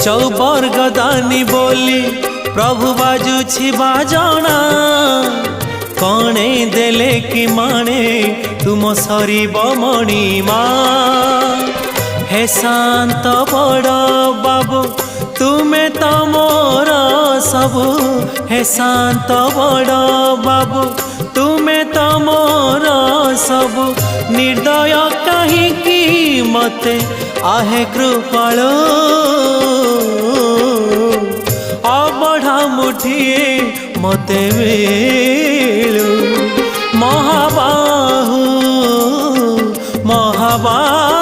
चौबर्ग दानी बोली प्रभु बाजुछि बाजना कणे देले कि माने तुम सरीब मणिमा हे शांत बड़ बाबू तुमे तो मोर सबु हे शांत बड़ बाबू तुमे तो मोर सबु निर्दय कहीं मते आहे कृपाल अबढ़ा मुठिए मते मिलू महाबाहु महाबाहु